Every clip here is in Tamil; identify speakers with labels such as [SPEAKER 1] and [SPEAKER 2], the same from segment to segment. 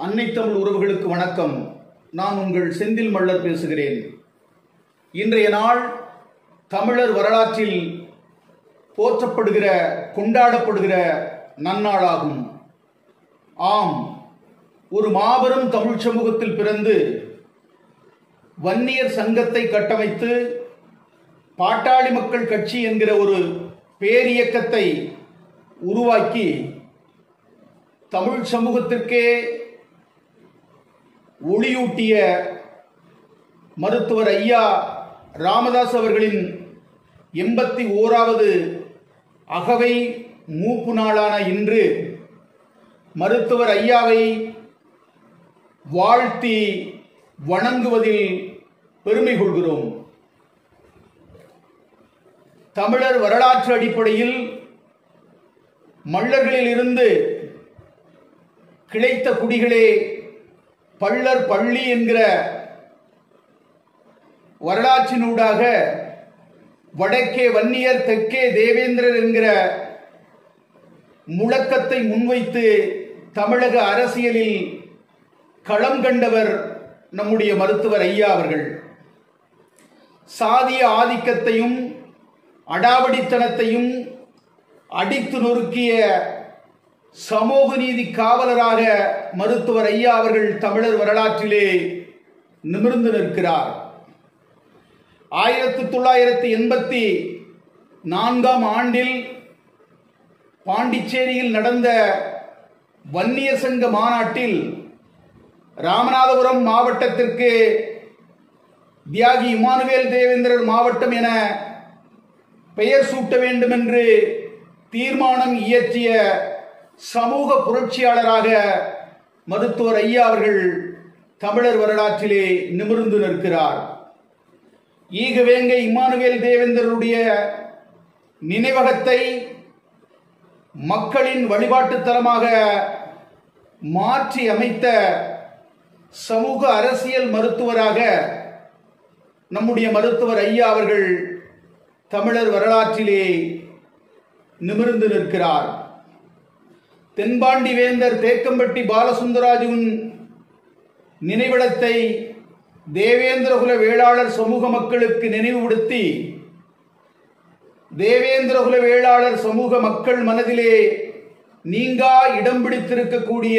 [SPEAKER 1] அன்னை தமிழ் உறவுகளுக்கு வணக்கம். நான் உங்கள் செந்தில் மல்லர் பேசுகிறேன். இன்றைய நாள் தமிழர் வரலாற்றில் போற்றப்படுகிற கொண்டாடப்படுகிற நன்னாளாகும். ஆம், ஒரு மாபெரும் தமிழ் சமூகத்தில் பிறந்து வன்னியர் சங்கத்தை கட்டமைத்து பாட்டாளி மக்கள் கட்சி என்கிற ஒரு பேரியக்கத்தை உருவாக்கி தமிழ் சமூகத்திற்கே ஒளியூட்டிய மருத்துவர் ஐயா ராமதாஸ் அவர்களின் 81வது அகவை மூப்பு நாளான இன்று மருத்துவர் ஐயாவை வாழ்த்தி வணங்குவதில் பெருமை கொள்கிறோம். தமிழர் வரலாற்று அடிப்படையில் மல்லர்களில் இருந்து கிளைத்த குடிகளே பள்ளர் பள்ளி என்கிற வரலாற்றினூடாக வடக்கே வன்னியர் தெற்கே தேவேந்திரர் என்கிற முழக்கத்தை முன்வைத்து தமிழக அரசியலில் களம் கண்டவர் நம்முடைய மருத்துவர் ஐயா அவர்கள். சாதிய ஆதிக்கத்தையும் அடாவடித்தனத்தையும் அடித்து நொறுக்கிய சமூக நீதி காவலராக மருத்துவர் ஐயா அவர்கள் தமிழர் வரலாற்றிலே நிமிர்ந்து நிற்கிறார். 1984 ஆண்டில் பாண்டிச்சேரியில் நடந்த வன்னியர் சங்க மாநாட்டில் ராமநாதபுரம் மாவட்டத்திற்கு தியாகி இமானுவேல் தேவேந்திரர் மாவட்டம் என பெயர் சூட்ட வேண்டும் என்று தீர்மானம் இயற்றிய சமூக புரட்சியாளராக மருத்துவர் ஐயா அவர்கள் தமிழர் வரலாற்றிலே நிமிர்ந்து நிற்கிறார். ஈகவேங்கை இமானுவேல் தேவேந்திரருடைய நினைவகத்தை மக்களின் வழிபாட்டு தலமாக மாற்றி அமைத்த சமூக அரசியல் மருத்துவராக நம்முடைய மருத்துவர் ஐயா அவர்கள் தமிழர் வரலாற்றிலே நிமிர்ந்து நிற்கிறார். தென்பாண்டி வேந்தர் தேக்கம்பட்டி பாலசுந்தராஜுவின் நினைவிடத்தை தேவேந்திரகுல வேளாளர் சமூக மக்களுக்கு நினைவுபடுத்தி தேவேந்திரகுல வேளாளர் சமூக மக்கள் மனதிலே நீங்கா இடம் பிடித்திருக்கக்கூடிய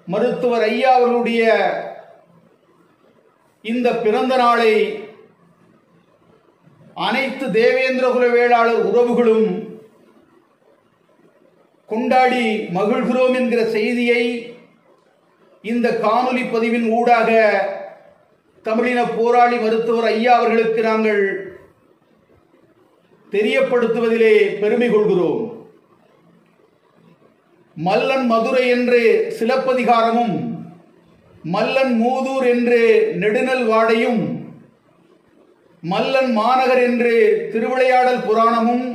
[SPEAKER 1] மருத்துவர் ஐயா அவர்களுடைய இந்த பிறந்த நாளை அனைத்து தேவேந்திரகுல வேளாளர் உறவுகளும் கொண்டாடி மகிழ்கிறோம் என்கிற செய்தியை இந்த காணொலி பதிவின் ஊடாக தமிழின போராளி மருத்துவர் ஐயா அவர்களுக்கு நாங்கள் தெரியப்படுத்துவதிலே பெருமை கொள்கிறோம். மல்லன் மதுரை என்று சிலப்பதிகாரமும் மல்லன் மூதூர் என்று நெடுநல் வாடையும் மல்லன் மாநகர் என்று திருவிளையாடல் புராணமும்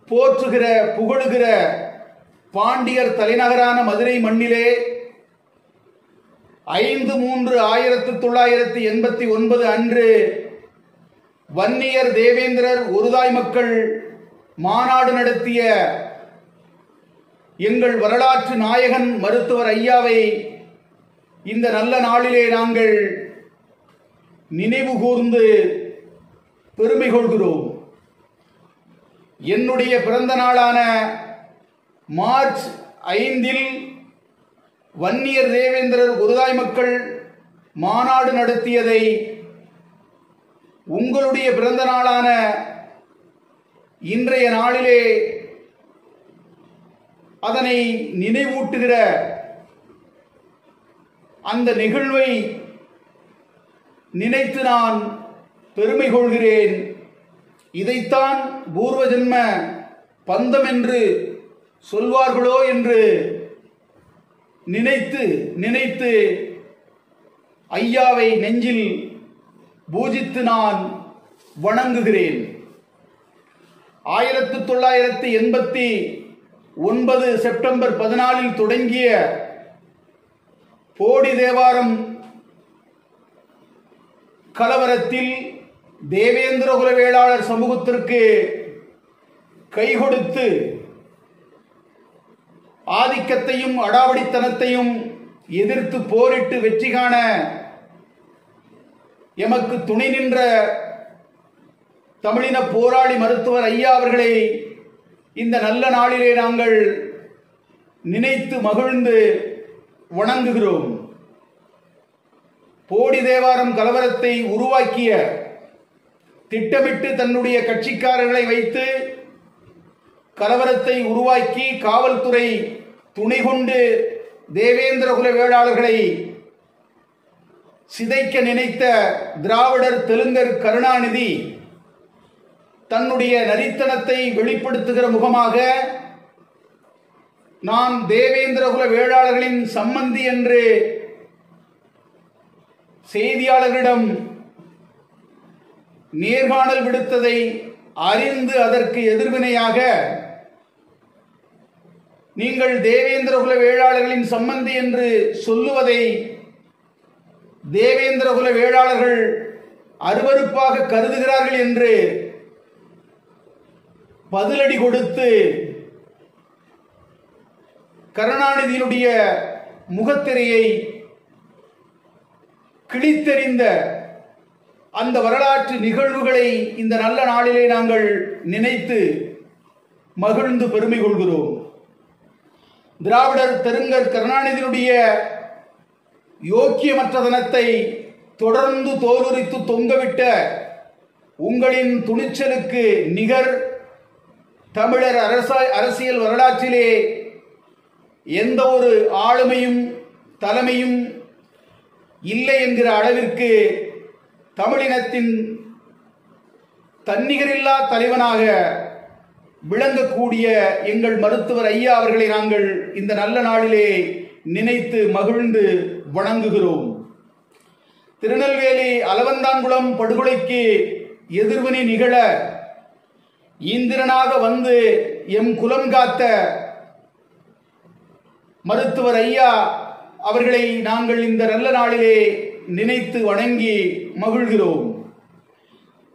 [SPEAKER 1] போற்றுகிற புகழுகிற பாண்டியர் தலைநகரான மதுரை மண்ணிலே 5/3/1989 அன்று வன்னியர் தேவேந்திரர் ஒருதாய் மக்கள் மாநாடு நடத்திய எங்கள் வரலாற்று நாயகன் மருத்துவர் ஐயாவை இந்த நல்ல நாளிலே நாங்கள் நினைவு கூர்ந்து பெருமை கொள்கிறோம். என்னுடைய பிறந்த நாளான மார்ச் 5 வன்னியர் தேவேந்திரர் ஒருதாய் மக்கள் மாநாடு நடத்தியதை உங்களுடைய பிறந்த நாளான இன்றைய நாளிலே அதனை நினைவூட்டுகிற அந்த நிகழ்வை நினைத்து நான் பெருமை கொள்கிறேன். இதைத்தான் பூர்வ ஜென்ம பந்தம் என்று சொல்வார்களோ என்று நினைத்து நினைத்து ஐயாவை நெஞ்சில் பூஜித்து நான் வணங்குகிறேன். 1989 செப்டம்பர் 14 தொடங்கிய போடி தேவாரம் கலவரத்தில் தேவேந்திரகுல வேளாளர் சமூகத்திற்கு கை கொடுத்து ஆதிக்கத்தையும் அடாவடித்தனத்தையும் எதிர்த்து போரிட்டு வெற்றி காண எமக்கு துணை நின்ற தமிழின போராளி மருத்துவர் ஐயா அவர்களை இந்த நல்ல நாளிலே நாங்கள் நினைத்து மகிழ்ந்து வணங்குகிறோம். போடி தேவாரம் கலவரத்தை உருவாக்கிய, திட்டமிட்டு தன்னுடைய கட்சிக்காரர்களை வைத்து கலவரத்தை உருவாக்கி காவல்துறை துணை கொண்டு தேவேந்திரகுல வேளாளர்களை சிதைக்க நினைத்த திராவிடர் தெலுங்கர் கருணாநிதி தன்னுடைய நரித்தனத்தை வெளிப்படுத்துகிற முகமாக நான் தேவேந்திரகுல வேளாளர்களின் சம்பந்தி என்று செய்தியாளர்களிடம் நேர்காணல் விடுத்ததை அறிந்து அதற்கு எதிர்வினையாக நீங்கள் தேவேந்திரகுல வேளாளர்களின் சம்பந்தி என்று சொல்லுவதை தேவேந்திரகுல வேளாளர்கள் அருவருப்பாக கருதுகிறார்கள் என்று பதிலடி கொடுத்து கருணாநிதியினுடைய முகத்திரையை கிழித்தெறிந்த அந்த வரலாற்று நிகழ்வுகளை இந்த நல்ல நாளிலே நாங்கள் நினைத்து மகிழ்ந்து பெருமை கொள்கிறோம். திராவிடர் தெலுங்கர் கருணாநிதியினுடைய யோக்கியமற்றதனத்தை தொடர்ந்து தோலுரித்து தொங்கவிட்ட உங்களின் துணிச்சலுக்கு நிகர் தமிழர் அரசியல் வரலாற்றிலே எந்த ஒரு ஆளுமையும் தலைமையும் இல்லை என்கிற அளவிற்கு தமிழினத்தின் தன்னிகரில்லா தலைவனாக விளங்கக்கூடிய எங்கள் மருத்துவர் ஐயா அவர்களை நாங்கள் இந்த நல்ல நாளிலே நினைத்து மகிழ்ந்து வணங்குகிறோம். திருநெல்வேலி அலவந்தான்குளம் படுகொலைக்கு எதிர்வினை நிகழ இந்திரனாக வந்து எம் குலம் காத்த மருத்துவர் ஐயா அவர்களை நாங்கள் இந்த நல்ல நாளிலே நினைத்து வணங்கி மகிழ்கிறோம்.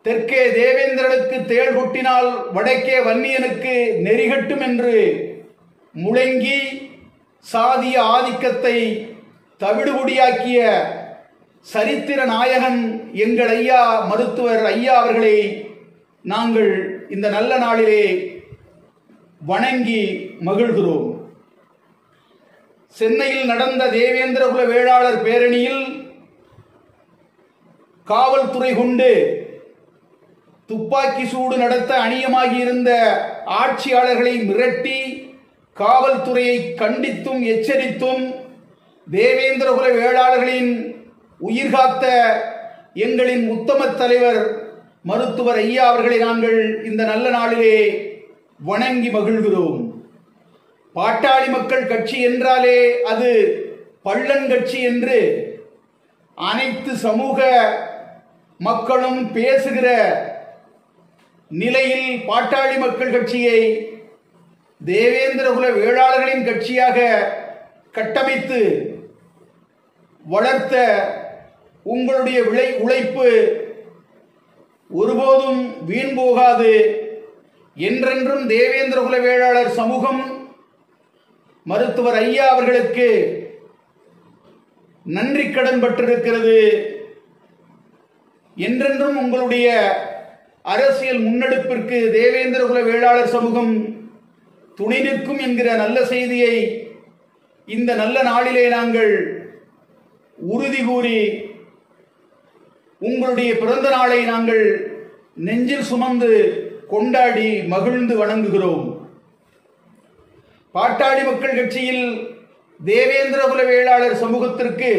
[SPEAKER 1] தெற்கே தேவேந்திரனுக்கு தேள் கொட்டினால் வடக்கே வன்னியனுக்கு நெறிகட்டும் என்று முழங்கி சாதிய ஆதிக்கத்தை தவிடுபொடியாக்கிய சரித்திர நாயகன் எங்கள் ஐயா மருத்துவர் ஐயா அவர்களை நாங்கள் இந்த நல்ல நாளிலே வணங்கி மகிழ்கிறோம். சென்னையில் நடந்த தேவேந்திரகுல வேளாளர் பேரணியில் காவல்துறை கொண்டு துப்பாக்கி சூடு நடத்த அணியமாகியிருந்த ஆட்சியாளர்களை மிரட்டி காவல்துறையை கண்டித்தும் எச்சரித்தும் தேவேந்திரகுல வேளாளர்களின் உயிர்காத்த எங்களின் உத்தம தலைவர் மருத்துவர் ஐயா அவர்களை நாங்கள் இந்த நல்ல நாளிலே வணங்கி மகிழ்கிறோம். பாட்டாளி மக்கள் கட்சி என்றாலே அது பள்ளன் கட்சி என்று அனைத்து சமூக மக்களும் பேசுகிற நிலையில் பாட்டாளி மக்கள் கட்சியை தேவேந்திரகுல வேளாளர்களின் கட்சியாக கட்டமைத்து வளர்த்த உங்களுடைய உழைப்பு ஒருபோதும் வீண் போகாது. என்றென்றும் தேவேந்திரகுல வேளாளர் சமூகம் மருத்துவர் ஐயா அவர்களுக்கு நன்றி கடன் பட்டிருக்கிறது. என்றென்றும் உங்களுடைய அரசியல் முன்னெடுப்பிற்கு தேவேந்திரகுல வேளாளர் சமூகம் துணை நிற்கும் என்கிற நல்ல செய்தியை இந்த நல்ல நாளிலே நாங்கள் உறுதி கூறி உங்களுடைய பிறந்த நாளை நாங்கள் நெஞ்சில் சுமந்து கொண்டாடி மகிழ்ந்து வணங்குகிறோம். பாட்டாளி மக்கள் கட்சியில் தேவேந்திரகுல வேளாளர் சமூகத்திற்கு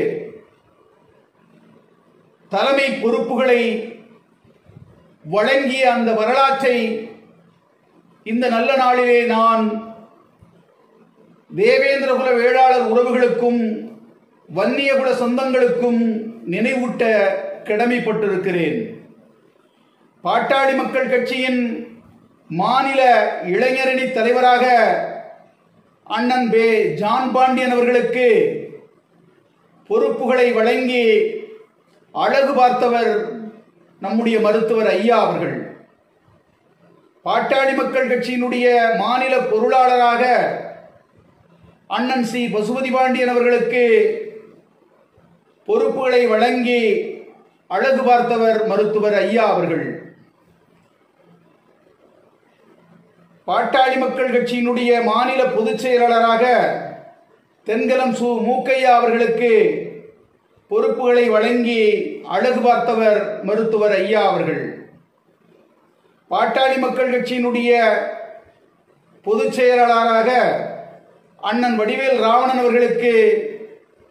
[SPEAKER 1] தலைமை பொறுப்புகளை வழங்கிய அந்த வரலாற்றை இந்த நல்ல நாளிலே நான் தேவேந்திரகுல வேளாளர் உறவுகளுக்கும் வன்னியகுல சொந்தங்களுக்கும் நினைவூட்ட கடமைப்பட்டிருக்கிறேன். பாட்டாளி மக்கள் கட்சியின் மாநில இளைஞரணி தலைவராக அண்ணன் பே ஜான் பாண்டியன் அவர்களுக்கு பொறுப்புகளை வழங்கி அழகு பார்த்தவர் நம்முடைய மருத்துவர் ஐயா அவர்கள். பாட்டாளி மக்கள் கட்சியினுடைய மாநில பொருளாளராக அண்ணன் சி பசுபதி பாண்டியன் அவர்களுக்கு பொறுப்புகளை வழங்கி அழகு பார்த்தவர் மருத்துவர் ஐயா அவர்கள். பாட்டாளி மக்கள் கட்சியினுடைய மாநில பொதுச் செயலாளராக தென்கலம் சு மூக்கையா அவர்களுக்கு பொறுப்புகளை வழங்கி அழகு பார்த்தவர் மருத்துவர் ஐயா அவர்கள். பாட்டாளி மக்கள் கட்சியினுடைய பொதுச் செயலாளராக அண்ணன் வடிவேல் ராவணன் அவர்களுக்கு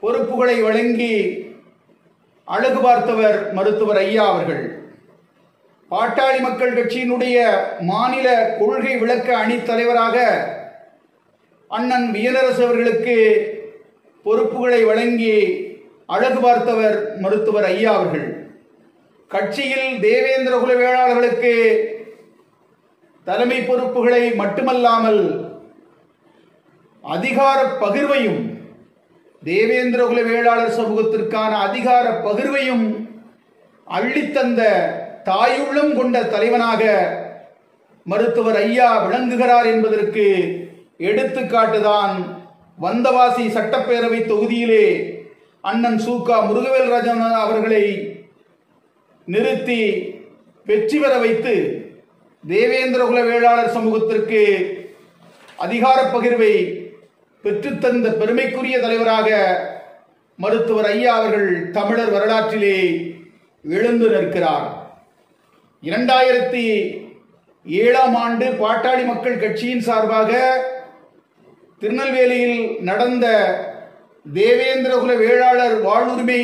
[SPEAKER 1] பொறுப்புகளை வழங்கி அழகு பார்த்தவர் மருத்துவர் ஐயா அவர்கள். பாட்டாளி மக்கள் கட்சியினுடைய மாநில கொள்கை விளக்க அணி தலைவராக அண்ணன் வியனரசு அவர்களுக்கு பொறுப்புகளை வழங்கி அழகு பார்த்தவர் மருத்துவர் ஐயா அவர்கள். கட்சியில் தேவேந்திர குல வேளாளர்களுக்கு தலைமை பொறுப்புகளை மட்டுமல்லாமல் அதிகார பகிர்வையும், தேவேந்திர குல வேளாளர் சமூகத்திற்கான அதிகார பகிர்வையும் அள்ளித்தந்த தாயுள்ளம் கொண்ட தலைவனாக மருத்துவர் ஐயா விளங்குகிறார் என்பதற்கு எடுத்துக்காட்டுதான் வந்தவாசி சட்டப்பேரவை தொகுதியிலே அண்ணன் சூகா முருகவேல் ராஜன் அவர்களை நிறுத்தி வெற்றி பெற வைத்து தேவேந்திர குல வேளாளர் சமூகத்திற்கு அதிகார பகிர்வை பெற்றுத்தந்த பெருமைக்குரிய தலைவராக மருத்துவர் ஐயா அவர்கள் தமிழர் வரலாற்றிலே எழுந்து நிற்கிறார். 2007ஆம் ஆண்டு பாட்டாளி மக்கள் கட்சியின் சார்பாக திருநெல்வேலியில் நடந்த தேவேந்திர குல வேளாளர் வாழ்வுரிமை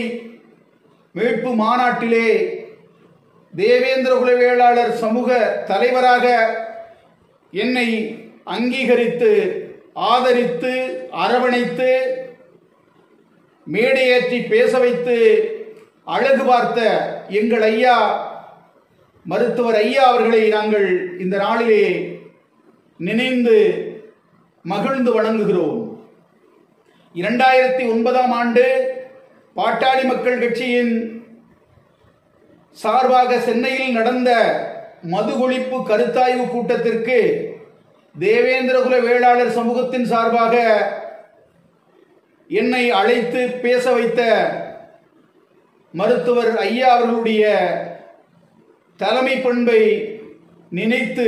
[SPEAKER 1] மீட்பு மாநாட்டிலே தேவேந்திர குல வேளாளர் சமூக தலைவராக என்னை அங்கீகரித்து ஆதரித்து அரவணைத்து மேடையேற்றி பேச வைத்து அழகு பார்த்த எங்கள் ஐயா மருத்துவர் ஐயா அவர்களை நாங்கள் இந்த நாளிலே நினைந்து மகிழ்ந்து வணங்குகிறோம். 2009ஆம் ஆண்டு பாட்டாளி மக்கள் கட்சியின் சார்பாக சென்னையில் நடந்த மது ஒழிப்பு கருத்தாய்வு கூட்டத்திற்கு தேவேந்திர குல வேளாளர் சமூகத்தின் சார்பாக என்னை அழைத்து பேச வைத்த மருத்துவர் ஐயா அவர்களுடைய தலைமை பண்பை நினைத்து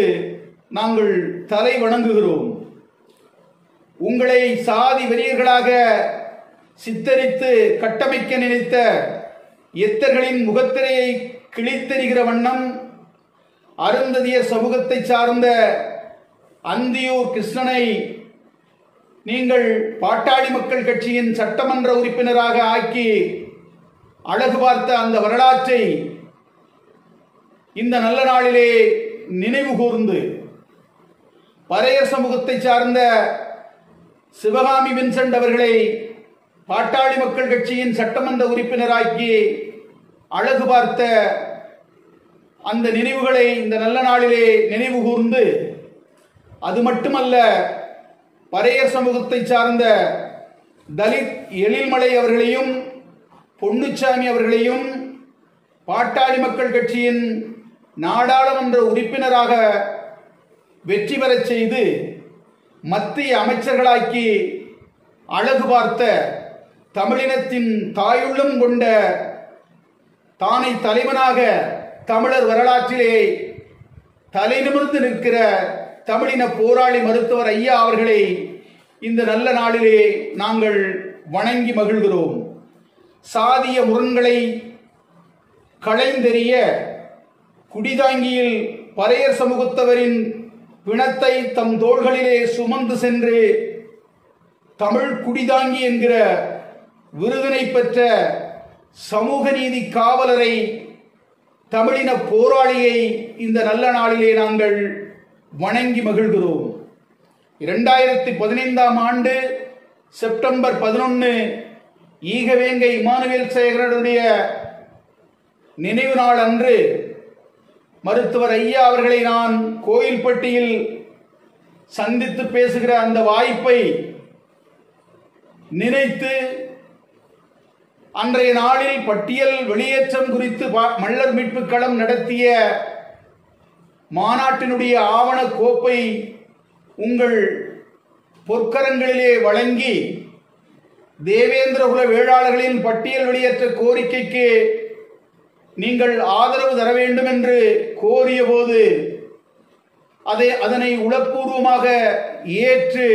[SPEAKER 1] நாங்கள் தலை வணங்குகிறோம். உங்களை சாதி வெறியர்களாக சித்தரித்து கட்டமைக்க நினைத்த எத்தர்களின் முகத்திரையை கிழித்தெறிகிற வண்ணம் அருந்ததியர் சமூகத்தை சார்ந்த அந்தியூர் கிருஷ்ணனை நீங்கள் பாட்டாளி மக்கள் கட்சியின் சட்டமன்ற உறுப்பினராக ஆக்கி அழகு பார்த்த அந்த வரலாற்றை இந்த நல்ல நாளிலே நினைவு கூர்ந்து பறையர் சமூகத்தை சார்ந்த சிவகாமி வின்சென்ட் அவர்களை பாட்டாளி மக்கள் கட்சியின் சட்டமன்ற உறுப்பினராக்கி அழகு பார்த்த அந்த நினைவுகளை இந்த நல்ல நாளிலே நினைவு கூர்ந்து, அது மட்டுமல்ல, பறையர் சமூகத்தை சார்ந்த தலித் எழில்மலை அவர்களையும் பொன்னுச்சாமி அவர்களையும் பாட்டாளி மக்கள் கட்சியின் நாடாளுமன்ற உறுப்பினராக வெற்றி பெறச் செய்து மத்திய அமைச்சர்களாக்கி அழகு பார்த்த தமிழினத்தின் தாயுள்ளம் கொண்ட தானை தலைவனாக தமிழர் வரலாற்றிலே தலை நிமிர்ந்து நிற்கிற தமிழின போராளி மருத்துவர் ஐயா அவர்களை இந்த நல்ல நாளிலே நாங்கள் வணங்கி மகிழ்கிறோம். சாதிய முரண்களை களைந்தெறிய குடிதாங்கியில் பறையர் சமூகத்தவரின் பிணத்தை தம் தோள்களிலே சுமந்து சென்று தமிழ் குடிதாங்கி என்கிற விருதினை பெற்ற சமூக நீதி காவலரை, தமிழின போராளியை இந்த நல்ல நாளிலே நாங்கள் வணங்கி மகிழ்கிறோம். 2015ஆம் ஆண்டு செப்டம்பர் 11 ஈகவேங்கை இமானுவேல் சேகரனுடைய நினைவு நாள் அன்று மருத்துவர் ஐயா அவர்களை நான் கோயில்பட்டியில் சந்தித்து பேசுகிற அந்த வாய்ப்பை நினைத்து அன்றைய நாளில் பட்டியல் வெளியேற்றம் குறித்து மல்லர் மீட்பு களம் நடத்திய மாநாட்டினுடைய ஆவண கோப்பை உங்கள் பொற்கரங்களிலே வழங்கி தேவேந்திரகுல வேளாளர்களின் பட்டியல் வெளியேற்ற கோரிக்கைக்கு நீங்கள் ஆதரவு தர வேண்டும் என்று கோரிய போது அதனை உளப்பூர்வமாக ஏற்று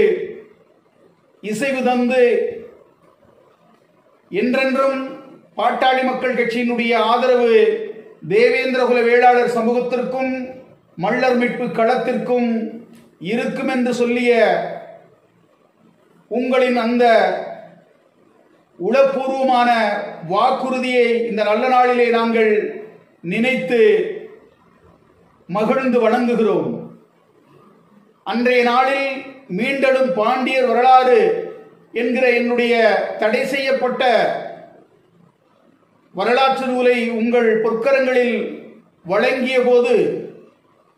[SPEAKER 1] இசைவு தந்து என்றென்றும் பாட்டாளி மக்கள் கட்சியினுடைய ஆதரவு தேவேந்திரகுல வேளாளர் சமூகத்திற்கும் மள்ளர் மீட்பு களத்திற்கும் இருக்கும் என்று சொல்லிய உங்களின் அந்த உளப்பூர்வமான வாக்குறுதியை இந்த நல்ல நாளிலே நாங்கள் நினைத்து மகிழ்ந்து வணங்குகிறோம். அன்றைய நாளில் மீண்டெழும் பாண்டியர் வரலாறு என்கிற என்னுடைய தடை செய்யப்பட்ட வரலாற்று நூலை உங்கள் பொற்கரங்களில் வழங்கிய போது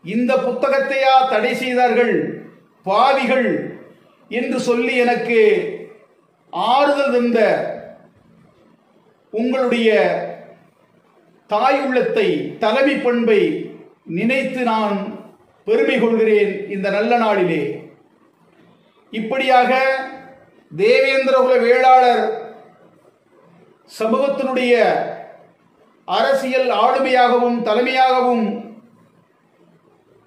[SPEAKER 1] இந்த புத்தகத்தையா தடை செய்தார்கள் பாவிகள் என்று சொல்லி எனக்கு ஆறுதல் தந்த உங்களுடைய தாய் உள்ளத்தை, தலைமை பண்பை நினைத்து நான் பெருமை கொள்கிறேன் இந்த நல்ல நாளிலே. இப்படியாக தேவேந்திரகுல வேளாளர் சமூகத்தினுடைய அரசியல் ஆளுமையாகவும் தலைமையாகவும்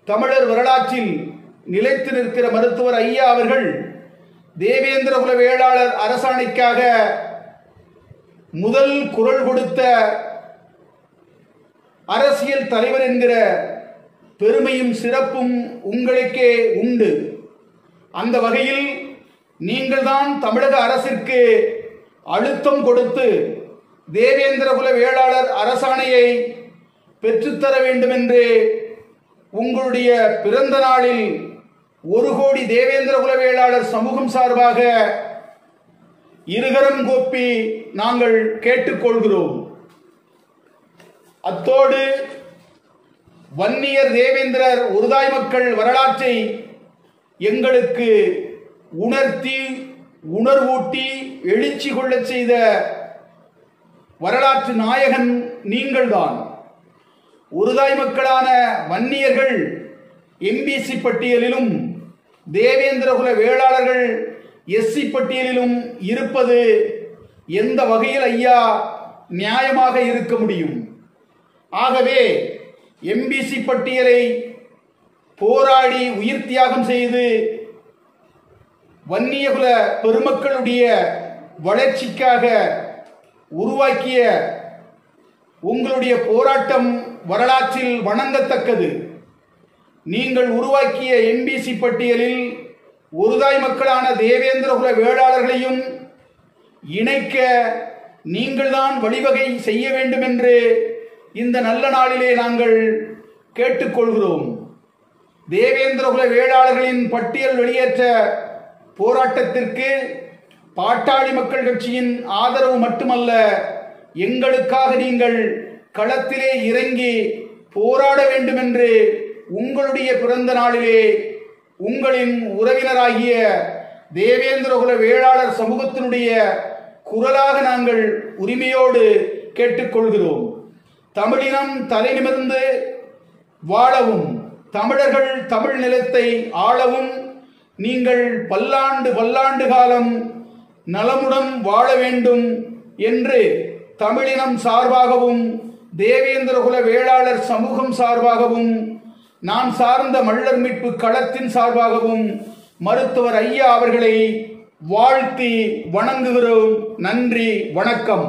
[SPEAKER 1] தமிழர் வரலாற்றில் நிலைத்து நிற்கிற மருத்துவர் ஐயா அவர்கள் தேவேந்திரகுல வேளாளர் அரசாணைக்காக முதல் குரல் கொடுத்த அரசியல் தலைவர் என்கிற பெருமையும் சிறப்பும் உங்களுக்கே உண்டு. அந்த வகையில் நீங்கள்தான் தமிழக அரசிற்கு அழுத்தம் கொடுத்து தேவேந்திரகுல வேளாளர் அரசாணையை பெற்றுத்தர வேண்டும் என்று உங்களுடைய பிறந்த நாளில் 1 கோடி தேவேந்திரகுல வேளாளர் சமூகம் சார்பாக இருகரம் கோப்பி நாங்கள் கேட்டுக்கொள்கிறோம். அத்தோடு வன்னியர் தேவேந்திரர் ஒருதாய் மக்கள் வரலாற்றை எங்களுக்கு உணர்த்தி உணர்வூட்டி எழுச்சி கொள்ளச் செய்த வரலாற்று நாயகன் நீங்கள்தான். ஒருதாய் மக்களான வன்னியர்கள் எம்பிசி பட்டியலிலும் தேவேந்திரகுல வேளாளர்கள் எஸ்சி பட்டியலிலும் இருப்பது எந்த வகையில் ஐயா நியாயமாக இருக்க முடியும்? ஆகவே எம்பிசி பட்டியலை போராடி உயிர் தியாகம் செய்து வன்னியகுல பெருமக்களுடைய வளர்ச்சிக்காக உருவாக்கிய உங்களுடைய போராட்டம் வரலாற்றில் வணங்கத்தக்கது. நீங்கள் உருவாக்கிய எம்பிசி பட்டியலில் ஒருதாய் மக்களான தேவேந்திரகுல வேளாளர்களையும் இணைக்க நீங்கள்தான் வழிவகை செய்ய வேண்டும் என்று இந்த நல்ல நாளிலே நாங்கள் கேட்டுக்கொள்கிறோம். தேவேந்திரகுல வேளாளர்களின் பட்டியல் வெளியேற்ற போராட்டத்திற்கு பாட்டாளி மக்கள் கட்சியின் ஆதரவு மட்டுமல்ல, எங்களுக்காக நீங்கள் களத்திலே இறங்கி போராட வேண்டும் என்று உங்களுடைய பிறந்த நாளிலே உங்களின் உறவினராகிய தேவேந்திரகுல வேளாளர் சமூகத்தினுடைய குரலாக நாங்கள் உரிமையோடு கேட்டுக்கொள்கிறோம். தமிழினம் தலை நிமிர்ந்து வாழவும், தமிழர்கள் தமிழ் நிலத்தை ஆளவும், நீங்கள் பல்லாண்டு பல்லாண்டு காலம் நலமுடன் வாழ வேண்டும் என்று தமிழினம் சார்பாகவும் தேவேந்திரகுல வேளாளர் சமூகம் சார்பாகவும் நான் சார்ந்த மள்ளர் மீட்பு களத்தின் சார்பாகவும் மருத்துவர் ஐயா அவர்களை வாழ்த்தி வணங்குகிறோம். நன்றி, வணக்கம்.